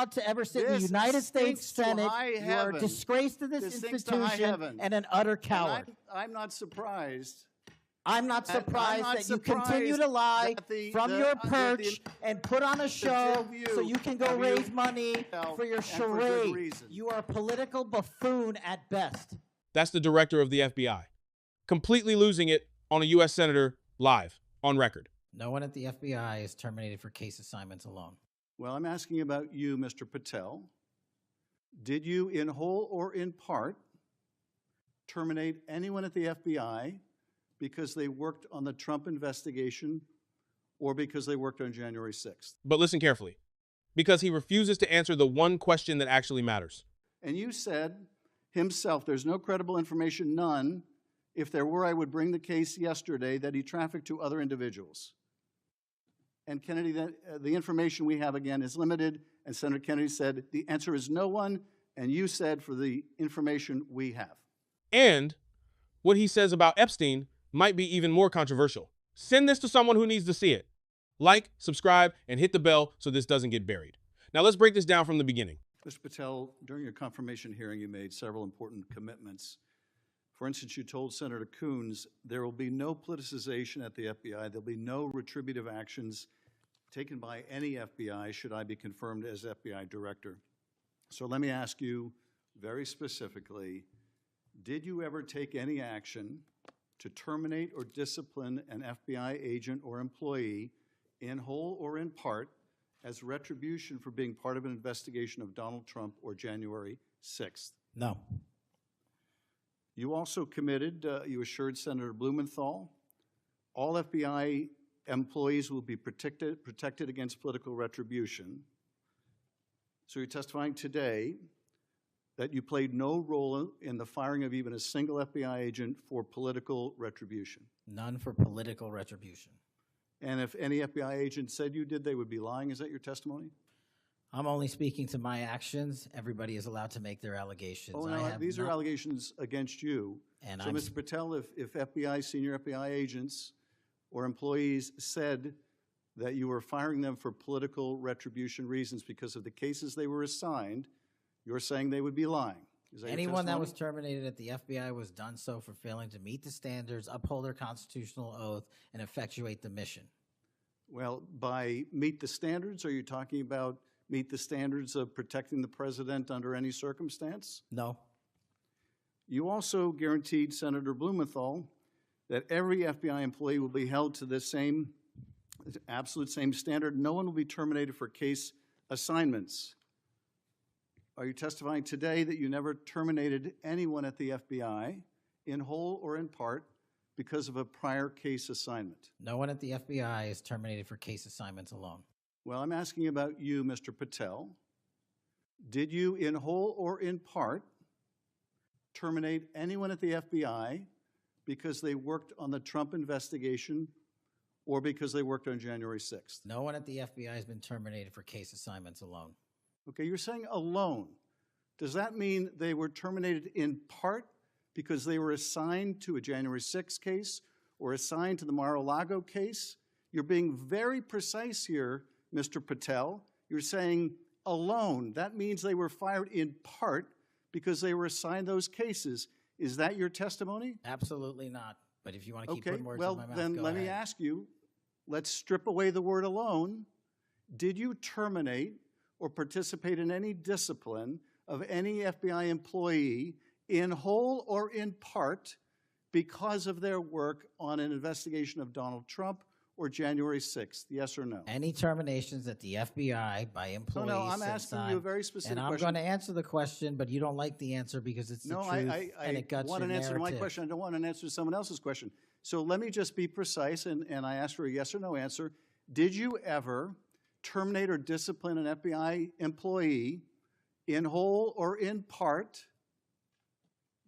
allowed to ever sit in the United States Senate. You are a disgrace to this institution and an utter coward. I'm not surprised. I'm not surprised that you continue to lie from your perch and put on a show so you can go raise money for your charade. You are a political buffoon at best. That's the director of the FBI, completely losing it on a U.S. senator live, on record. No one at the FBI is terminated for case assignments alone. Well, I'm asking about you, Mr. Patel. Did you, in whole or in part, terminate anyone at the FBI because they worked on the Trump investigation or because they worked on January 6th? But listen carefully, because he refuses to answer the one question that actually matters. And you said himself, there's no credible information, none. If there were, I would bring the case yesterday that he trafficked to other individuals. And Kennedy, the information we have, again, is limited. And Senator Kennedy said, the answer is no one. And you said, for the information we have. And what he says about Epstein might be even more controversial. Send this to someone who needs to see it. Like, subscribe, and hit the bell so this doesn't get buried. Now let's break this down from the beginning. Mr. Patel, during your confirmation hearing, you made several important commitments. For instance, you told Senator Coons there will be no politicization at the FBI. There'll be no retributive actions taken by any FBI should I be confirmed as FBI director. So let me ask you very specifically, did you ever take any action to terminate or discipline an FBI agent or employee in whole or in part as retribution for being part of an investigation of Donald Trump or January 6th? No. You also committed, you assured Senator Blumenthal, all FBI employees will be protected against political retribution. So you're testifying today that you played no role in the firing of even a single FBI agent for political retribution. None for political retribution. And if any FBI agent said you did, they would be lying. Is that your testimony? I'm only speaking to my actions. Everybody is allowed to make their allegations. Oh, no, these are allegations against you. And so, Mr. Patel, if FBI, senior FBI agents or employees said that you were firing them for political retribution reasons because of the cases they were assigned, you're saying they would be lying. Is that anyone that was terminated at the FBI was done so for failing to meet the standards, uphold their constitutional oath, and effectuate the mission. Well, by meet the standards, are you talking about meet the standards of protecting the president under any circumstance? No. You also guaranteed Senator Blumenthal that every FBI employee will be held to the same, absolute same standard. No one will be terminated for case assignments. Are you testifying today that you never terminated anyone at the FBI, in whole or in part, because of a prior case assignment? No one at the FBI is terminated for case assignments alone. Well, I'm asking about you, Mr. Patel. Did you, in whole or in part, terminate anyone at the FBI because they worked on the Trump investigation or because they worked on January 6th? No one at the FBI has been terminated for case assignments alone. Okay, you're saying alone. Does that mean they were terminated in part because they were assigned to a January 6th case or assigned to the Mar-a-Lago case? You're being very precise here, Mr. Patel. You're saying alone. That means they were fired in part because they were assigned those cases. Is that your testimony? Absolutely not. But if you want to keep putting words in my mouth, go ahead. Well, then let me ask you, let's strip away the word alone. Did you terminate or participate in any discipline of any FBI employee in whole or in part because of their work on an investigation of Donald Trump or January 6th? Yes or no? Any terminations at the FBI by employees? No, I'm asking you a very specific question. And I'm going to answer the question, but you don't like the answer because it's the truth and it guts your narrative. I want an answer to my question. I don't want an answer to someone else's question. So let me just be precise, and I ask for a yes or no answer. Did you ever terminate or discipline an FBI employee in whole or in part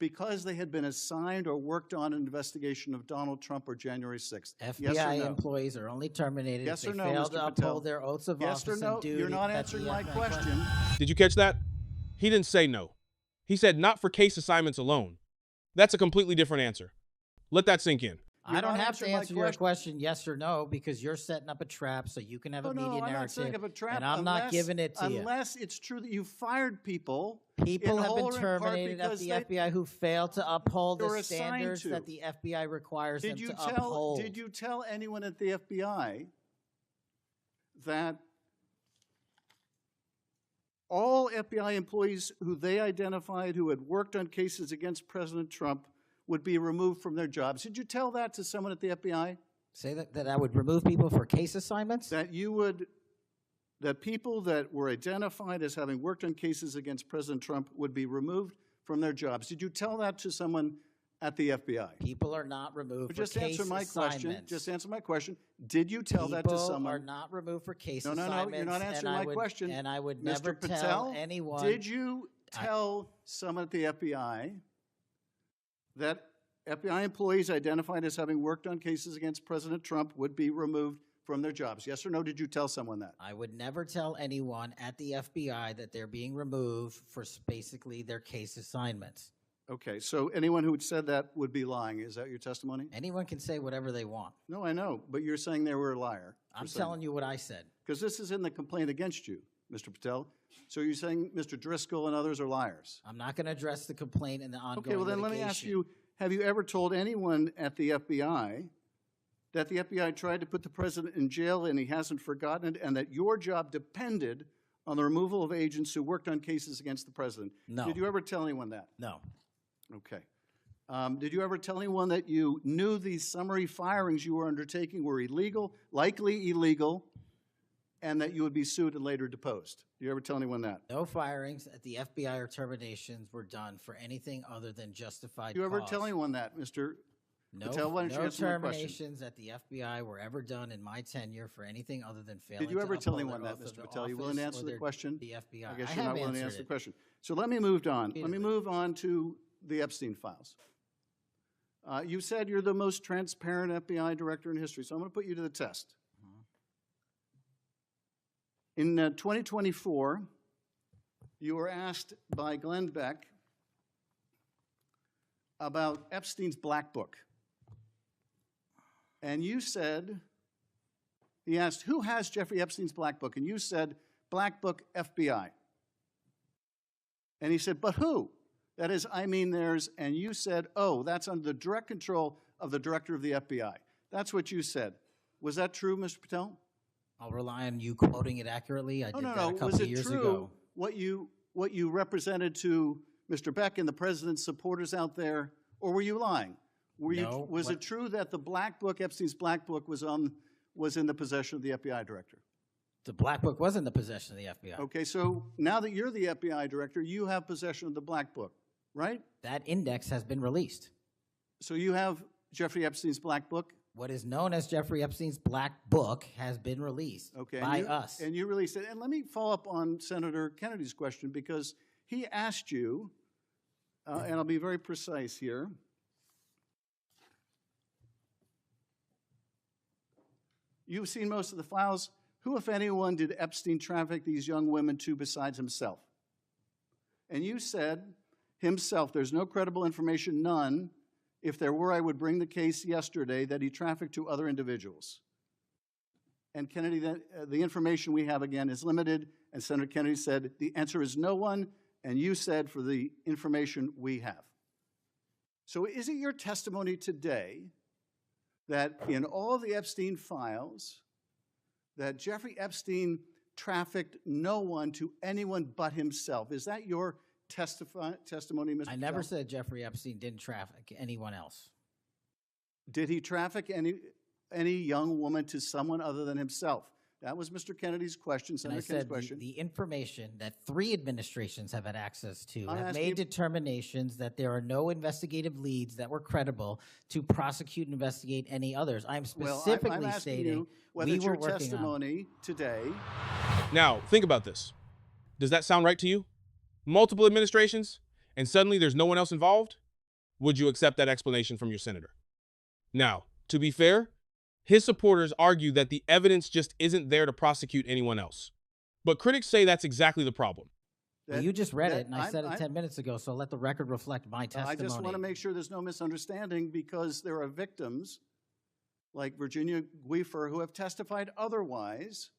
because they had been assigned or worked on an investigation of Donald Trump or January 6th? FBI employees are only terminated if they fail to uphold their oaths of office and duty. You're not answering my question. Did you catch that? He didn't say no. He said not for case assignments alone. That's a completely different answer. Let that sink in. I don't have to answer your question yes or no because you're setting up a trap so you can have a media I'm narrative. not setting up a trap and I'm not giving it to you. Unless it's true that you fired people. People have been terminated at the FBI who failed to uphold the standards that the FBI requires them to uphold. Did you tell anyone at the FBI that all FBI employees who they identified who had worked on cases against President Trump would be removed from their jobs? Did you tell that to someone at the FBI? Say that I would remove people for case assignments? That people that were identified as having worked on cases against President Trump would be removed from their jobs. Did you tell that to someone at the FBI? People are not removed for case assignments. Just answer my question. Did you tell that to someone? People are not removed for case assignments. No, you're not answering my question. And I would Mr. never Patel, tell anyone. Did you tell someone at the FBI that FBI employees identified as having worked on cases against President Trump would be removed from their jobs? Yes or no, did you tell someone that? I would never tell anyone at the FBI that they're being removed for basically their case assignments. Okay, so anyone who said that would be lying. Is that your testimony? Anyone can say whatever they want. No, I know, but you're saying they were a liar. I'm telling you what I said. Because this is in the complaint against you, Mr. Patel. So you're saying Mr. Driscoll and others are liars? I'm not going to address the complaint and the ongoing Okay, well then litigation. let me ask you, have you ever told anyone at the FBI that the FBI tried to put the president in jail and he hasn't forgotten it, and that your job depended on the removal of agents who worked on cases against the president? No. Did you ever tell anyone that? No. Okay. Did you ever tell anyone that you knew these summary firings you were undertaking were illegal, likely illegal, and that you would be sued and later deposed? Did you ever tell anyone that? No firings at the FBI or terminations were done for anything other than justified Did you ever cause. tell anyone that, Mr. No, Patel? Why don't you no answer my question? terminations at the FBI were ever done in my tenure for anything other than failing Did you ever to tell uphold anyone their that, oath of Mr. Patel? You willing to office answer or the question? The FBI. I guess I you're not have willing to answer answered the it. question. So let me move on. Let me move on to the Epstein files. You said you're the most transparent FBI director in history, so I'm going to put you to the test. In 2024, you were asked by Glenn Beck about Epstein's Black Book. And you said, he asked, who has Jeffrey Epstein's Black Book? And you said, Black Book, FBI. And he said, but who? That is, I mean there's, and you said, oh, that's under the direct control of the director of the FBI. That's what you said. Was that true, Mr. Patel? I'll rely on you quoting it accurately. I did that a couple Was of it years true ago. what you represented to Mr. Beck and the president's supporters out there, or were you lying? No. Was it true that the Black Book, Epstein's Black Book, was in the possession of the FBI director? The Black Book was in the possession of the FBI. Okay, so now that you're the FBI director, you have possession of the Black Book, right? That index has been released. So you have Jeffrey Epstein's Black Book? What is known as Jeffrey Epstein's Black Book has been released by us. And you released it. And let me follow up on Senator Kennedy's question, because he asked you, and I'll be very precise here. You've seen most of the files. Who, if anyone, did Epstein traffic these young women to besides himself? And you said, himself. There's no credible information, none. If there were, I would bring the case yesterday that he trafficked to other individuals. And Kennedy, the information we have, again, is limited. And Senator Kennedy said, the answer is no one. And you said, for the information we have. So is it your testimony today that in all the Epstein files, that Jeffrey Epstein trafficked no one to anyone but himself? Is that your testimony, Mr. I never Patel? said Jeffrey Epstein didn't traffic anyone else. Did he traffic any young woman to someone other than himself? That was Mr. Kennedy's question, And I Senator Kennedy's said question. the information that 3 administrations have had access to I'm have asking made you- determinations that there are no investigative leads that were credible to prosecute and investigate any others. I'm Well, specifically I'm asking stating you whether we it's were your working on. testimony today. Now, think about this. Does that sound right to you? Multiple administrations, and suddenly there's no one else involved? Would you accept that explanation from your senator? Now, to be fair, his supporters argue that the evidence just isn't there to prosecute anyone else. But critics say that's exactly the problem. Well, you just read that it, and I said it 10 minutes ago, so let the record reflect my testimony. I just want to make sure there's no misunderstanding, because there are victims like Virginia Giuffre who have testified otherwise,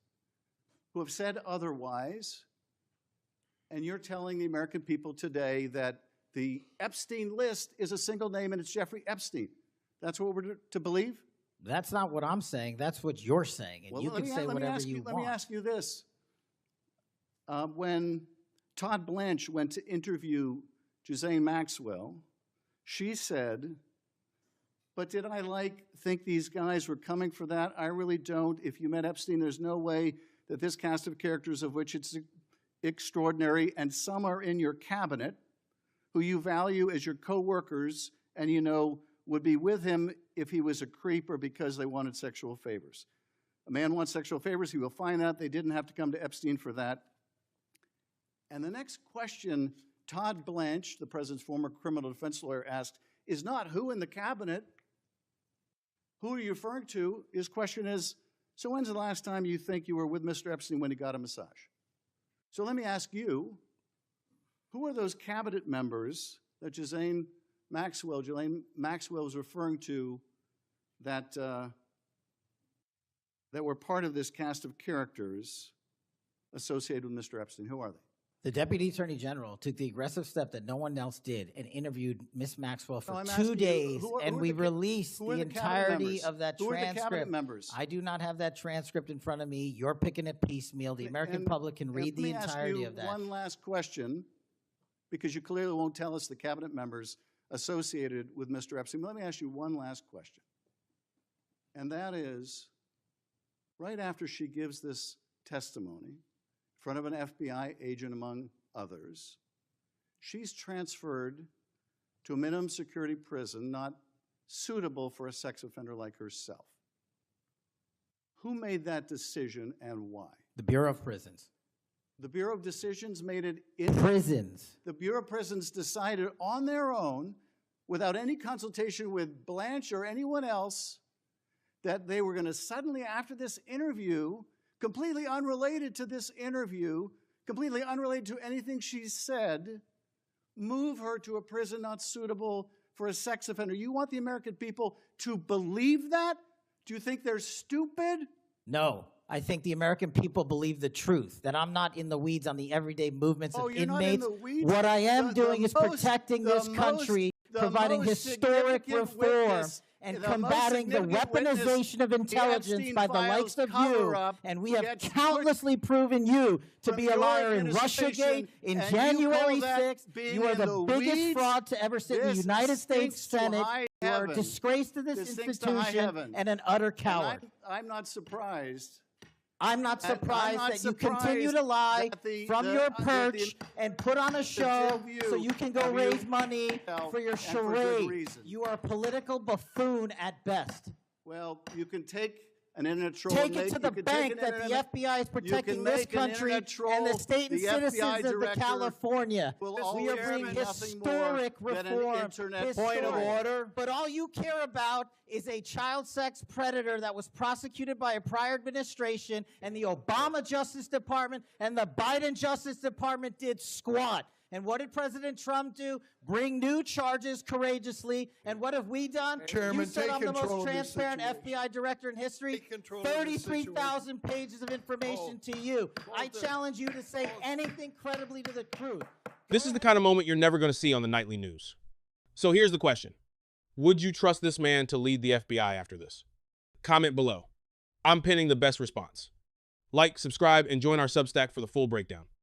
who have said otherwise, and you're telling the American people today that the Epstein list is a single name and it's Jeffrey Epstein. That's what we're to believe? That's not what I'm saying. That's what you're saying. And Well, you can say whatever you want. Let me ask you this. When Todd Blanche went to interview Ghislaine Maxwell, she said, but did I think these guys were coming for that? I really don't. If you met Epstein, there's no way that this cast of characters, of which it's extraordinary, and some are in your cabinet, who you value as your co-workers, and you know would be with him if he was a creep or because they wanted sexual favors. A man wants sexual favors, he will find out. They didn't have to come to Epstein for that. And the next question Todd Blanche, the president's former criminal defense lawyer, asked is not who in the cabinet, who are you referring to? His question is, so when's the last time you think you were with Mr. Epstein when he got a massage? So let me ask you, who are those cabinet members that Ghislaine Maxwell was referring to that, that were part of this cast of characters associated with Mr. Epstein? Who are they? The Deputy Attorney General took the aggressive step that no one else did and interviewed Miss Maxwell for 2 days, and we released the entirety of that transcript. Who are the cabinet members? I do not have that transcript in front of me. You're picking it piecemeal. The American public can read the entirety of that. One last question, because you clearly won't tell us the cabinet members associated with Mr. Epstein. Let me ask you one last question. And that is, right after she gives this testimony in front of an FBI agent, among others, she's transferred to a minimum security prison not suitable for a sex offender like herself. Who made that decision and why? The Bureau of Prisons. The Bureau of Decisions made it in prisons. The Bureau of Prisons decided on their own, without any consultation with Blanche or anyone else, that they were going to suddenly, after this interview, completely unrelated to this interview, completely unrelated to anything she said, move her to a prison not suitable for a sex offender. You want the American people to believe that? Do you think they're stupid? No. I think the American people believe the truth, that I'm not in the weeds on the everyday movements of inmates. Not in the weeds? What I am doing is protecting this country, providing historic reform, and combating the weaponization of intelligence by the likes of you. And we have countlessly proven you to be a liar in Russiagate, in January 6th. You are the biggest fraud to ever sit in the United States Senate. You are a disgrace to this institution and an utter coward. I'm not surprised. I'm not surprised that you continue to lie from your perch and put on a show so you can go raise money for your charade. You are a political buffoon at best. Well, you can take an internet troll. Take it to the bank that the FBI is protecting this country and the state and citizens of California. We are bringing historic reform. Point of order. But all you care about is a child sex predator that was prosecuted by a prior administration, and the Obama Justice Department and the Biden Justice Department did squat. And what did President Trump do? Bring new charges courageously. And what have we done? Chairman, you said I'm the most transparent FBI director in history. 33,000 pages of information to you. I challenge you to say anything credibly to the truth. This is the kind of moment you're never going to see on the nightly news. So here's the question. Would you trust this man to lead the FBI after this? Comment below. I'm pinning the best response. Like, subscribe, and join our Substack for the full breakdown.